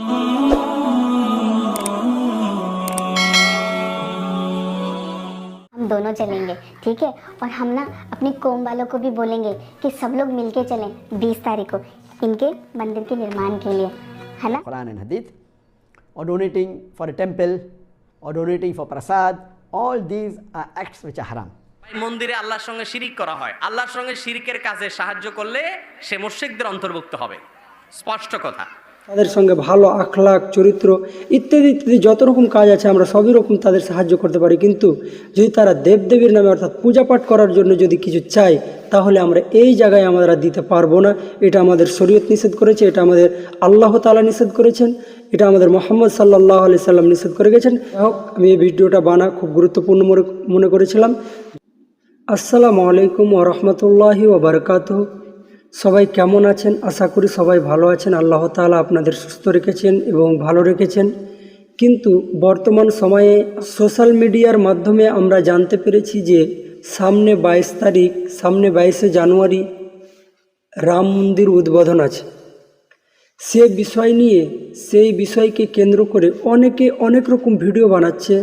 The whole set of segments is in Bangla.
हम दोनों चलेंगे, ठीक है। और हम ना अपनी कौम वालों को भी बोलेंगे कि सब लोग मिलके चलें 20 तारीख को इनके मंदिर के निर्माण के लिए, है ना। Quran and Hadith, or donating for a temple, or donating for prasad, all these are acts which are haram. মন্দিরে আল্লাহর সঙ্গে শিরিক করা হয়, আল্লাহর সঙ্গে শিরিকের কাজে সাহায্য করলে সে মুশরিকদের অন্তর্ভুক্ত হবে, স্পষ্ট কথা। তাদের সঙ্গে ভালো আখলাক, চরিত্র ইত্যাদি ইত্যাদি যত রকম কাজ আছে আমরা সবই রকম তাদের সাহায্য করতে পারি, কিন্তু যদি তারা দেবদেবীর নামে অর্থাৎ পূজা পাঠ করার জন্য যদি কিছু চায় তাহলে আমরা এই জায়গায় আমরা দিতে পারবো না। এটা আমাদের শরীয়ত নিষেধ করেছে, এটা আমাদের আল্লাহ তাআলা নিষেধ করেছেন, এটা আমাদের মুহাম্মদ সাল্লাল্লাহু আলাইহি সাল্লাম নিষেধ করে গেছেন। হোক, আমি এই ভিডিওটা খুব গুরুত্বপূর্ণ মনে করেছিলাম। আসসালামু আলাইকুম ওয়া রাহমাতুল্লাহি ওয়া বারাকাতুহু। সবাই কেমন আছেন? আশা করি সবাই ভালো আছেন। আল্লাহ তাআলা আপনাদের সুস্থ রেখেছেন এবং ভালো রেখেছেন। কিন্তু বর্তমান সময়ে সোশ্যাল মিডিয়ার মাধ্যমে আমরা জানতে পেরেছি যে সামনে 22শে জানুয়ারি রাম মন্দির উদ্বোধন আছে। সেই বিষয়কে কেন্দ্র করে অনেকে অনেক রকম ভিডিও বানাচ্ছে,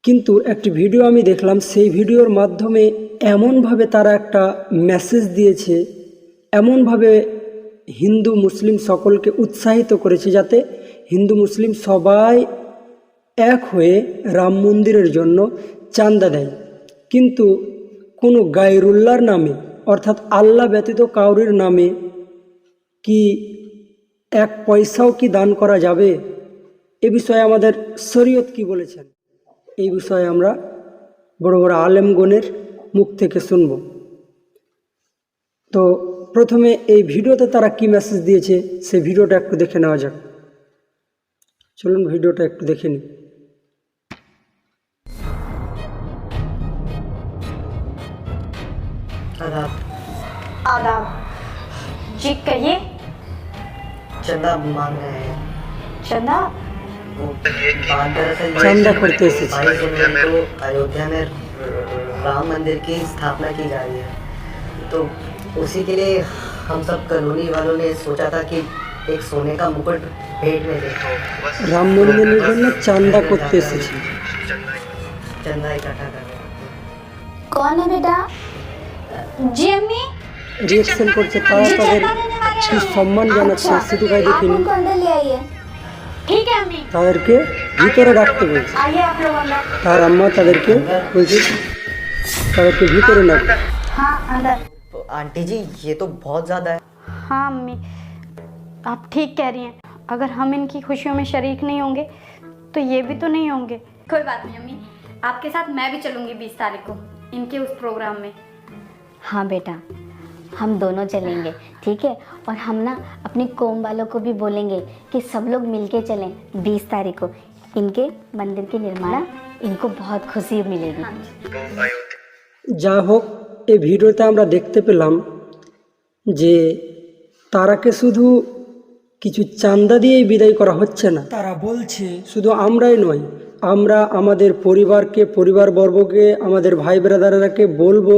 কিন্তু একটি ভিডিও আমি দেখলাম, সেই ভিডিওর মাধ্যমে এমনভাবে তারা একটা মেসেজ দিয়েছে, এমনভাবে হিন্দু মুসলিম সকলকে উৎসাহিত করেছে যাতে হিন্দু মুসলিম সবাই এক হয়ে রাম মন্দিরের জন্য চাঁদা দেয়। কিন্তু কোনো গায়রুল্লাহর নামে অর্থাৎ আল্লাহ ব্যতীত কাউরির নামে কি এক পয়সাও কি দান করা যাবে? এ বিষয়ে আমাদের শরীয়ত কি বলেছেন, এই বিষয়ে আমরা বড় বড় আলেমগণের মুখ থেকে শুনব। তো প্রথমে এই ভিডিওতে তারা কি মেসেজ দিয়েছে সেই ভিডিওটা একটু দেখে নেওয়া যাক। চলুন ভিডিওটা একটু দেখে নিই। आदाब। आदाब जी, कहिए। चंदा मांग रहे हैं। चंदा? वो बात दरअसल ये चंदा है करते कि 22 जनवरी को अयोध्या में राम मंदिर की स्थापना की जा रही है, तो उसी के लिए हम सब कॉलोनी वालों ने सोचा था कि एक सोने का मुकुट भेंट में देखो। রাম মন্দিরের জন্য চাঁদা করতে এসেছি। चंदा इकट्ठा कर रहे हैं। कौन है बेटा? जी अम्मी। রিয়েকশন করছে, তারা जी তাদের चंदा देने वाले কি हैं। সম্মান জানাচ্ছে সেটুকু आप দেখিনি। उनको अंदर ले आइए। ठीक है अम्मी, তাদেরকে ভিতরে রাখতে বলছে। आइए आप लोग अंदर। তার আম্মা তাদেরকে বলছে তাদেরকে ভিতরে না। हाँ अंदर। तो आंटी जी ये तो बहुत ज़्यादा है। हाँ अम्मी, आप ठीक कह रही हैं। अगर हम इनकी खुशियों में शरीक नहीं होंगे तो ये भी तो नहीं होंगे। कोई बात नहीं अम्मी, आपके साथ मैं भी चलूंगी 20 तारीख को इनके उस प्रोग्राम में। हाँ बेटा, हम दोनों चलेंगे, ठीक है। और हम ना अपनी कौम वालों को भी बोलेंगे कि सब लोग मिलके चलें 20 तारीख को इनके मंदिर के निर्माण, इनको बहुत खुशी मिलेगी। যা হোক, এই ভিডিওতে আমরা দেখতে পেলাম যে তারাকে শুধু কিছু চাঁদা দিয়েই বিদায় করা হচ্ছে না। তারা বলছে শুধু আমরাই নয়, আমরা আমাদের পরিবারবর্গকে আমাদের ভাই ব্রাদারকে বলবো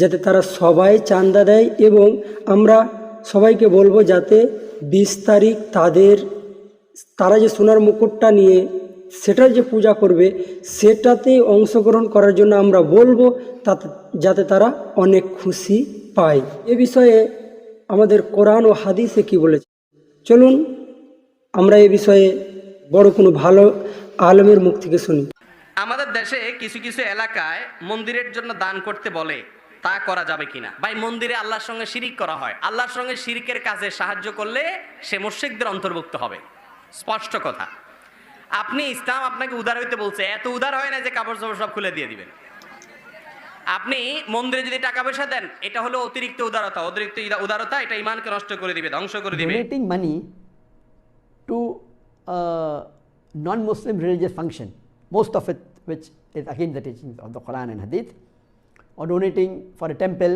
যাতে তারা সবাই চাঁদা দেয়, এবং আমরা সবাইকে বলবো যাতে 20 তারিখ তারা যে সোনার মুকুটটা নিয়ে সেটার যে পূজা করবে সেটাতে অংশগ্রহণ করার জন্য আমরা বলবো, যাতে তারা অনেক খুশি পায়। এ বিষয়ে আমাদের কোরআন ও হাদিসে কি বলেছে, চলুন আমরা এ বিষয়ে বড় কোনো ভালো আলেমের মুখ থেকে শুনি। আমাদের দেশে কিছু কিছু এলাকায় মন্দিরের জন্য দান করতে বলে, তা করা যাবে কিনা? ভাই মন্দিরে আল্লাহর সঙ্গে শিরিক করা হয়, আল্লাহর সঙ্গে শিরিকের কাজে সাহায্য করলে সে মুশরিকদের অন্তর্ভুক্ত হবে, স্পষ্ট কথা। আপনি ইসলাম আপনাকে উদার হইতে বলছে, এত উদার হয় না যে কাপড় চোপড় সব খুলে দিয়ে দিবেন। আপনি মন্দিরে যদি টাকা পয়সা দেন, এটা হলো অতিরিক্ত উদারতা, এটা ঈমানকে নষ্ট করে দিবে, ধ্বংস করে দিবে। Donating money to a non-Muslim religious function, most of it which is against the teachings of the Quran and Hadith, or donating for a temple,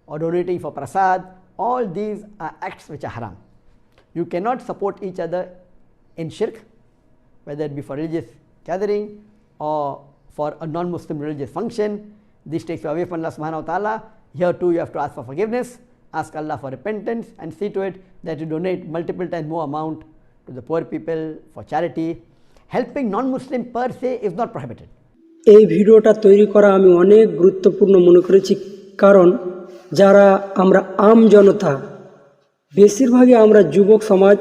or donating for prasad, all these are acts which are haram. You cannot support each other in shirk, whether it be for religious gathering or for a non-Muslim religious function. This takes you away from Allah subhanahu wa ta'ala. Here too you have to ask for forgiveness, ask Allah for repentance, and see to it that you donate multiple times more amount to the poor people, for charity. Helping non-Muslim per se is not prohibited. এই ভিডিওটা তৈরি করা আমি অনেক গুরুত্বপূর্ণ মনে করেছি, কারণ যারা আমরা আম জনতা, বেশিরভাগই আমরা যুবক সমাজ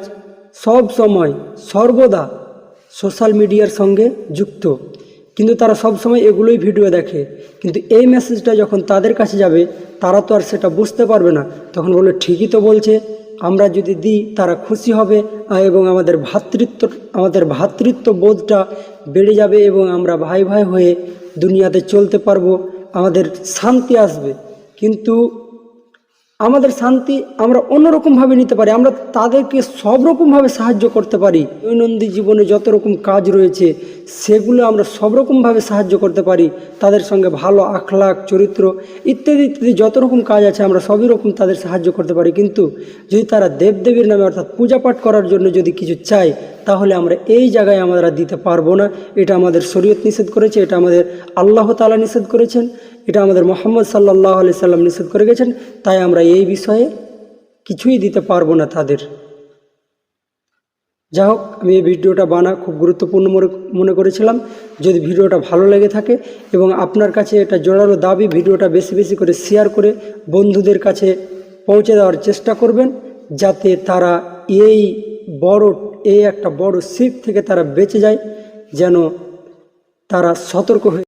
সব সময় সর্বদা সোশ্যাল মিডিয়ার সঙ্গে যুক্ত, কিন্তু তারা সব সময় এগুলোই ভিডিও দেখে। কিন্তু এই মেসেজটা যখন তাদের কাছে যাবে তারা তো আর সেটা বুঝতে পারবে না, তখন বলে ঠিকই তো বলছে, আমরা যদি দিই তারা খুশি হবে এবং আমাদের ভ্রাতৃত্ব বোধটা বেড়ে যাবে এবং আমরা ভাই ভাই হয়ে দুনিয়াতে চলতে পারবো, আমাদের শান্তি আসবে। কিন্তু আমাদের শান্তি আমরা অন্যরকমভাবে নিতে পারি, আমরা তাদেরকে সব রকমভাবে সাহায্য করতে পারি। দৈনন্দিন জীবনে যত রকম কাজ রয়েছে সেগুলো আমরা সব রকমভাবে সাহায্য করতে পারি, তাদের সঙ্গে ভালো আখলাক, চরিত্র ইত্যাদি ইত্যাদি যত রকম কাজ আছে আমরা সবই রকম তাদের সাহায্য করতে পারি। কিন্তু যদি তারা দেবদেবীর নামে অর্থাৎ পূজা পাঠ করার জন্য যদি কিছু চায়, তাহলে আমরা এই জায়গায় আমরা দিতে পারবো না। এটা আমাদের শরীয়ত নিষেধ করেছে, এটা আমাদের আল্লাহ তাআলা নিষেধ করেছেন, এটা আমাদের মুহাম্মদ সাল্লাল্লাহু আলাইহি সাল্লাম নিষেধ করে গেছেন। তাই আমরা এই বিষয়ে কিছুই দিতে পারবো না তাদের। যাই হোক, আমি এই ভিডিওটা খুব গুরুত্বপূর্ণ মনে করেছিলাম। যদি ভিডিওটা ভালো লেগে থাকে এবং আপনার কাছে এটা জোরালো দাবি, ভিডিওটা বেশি বেশি করে শেয়ার করে বন্ধুদের কাছে পৌঁছে দেওয়ার চেষ্টা করবেন, যাতে তারা এই একটা বড় শিরক থেকে তারা বেঁচে যায়, যেন তারা সতর্ক হয়ে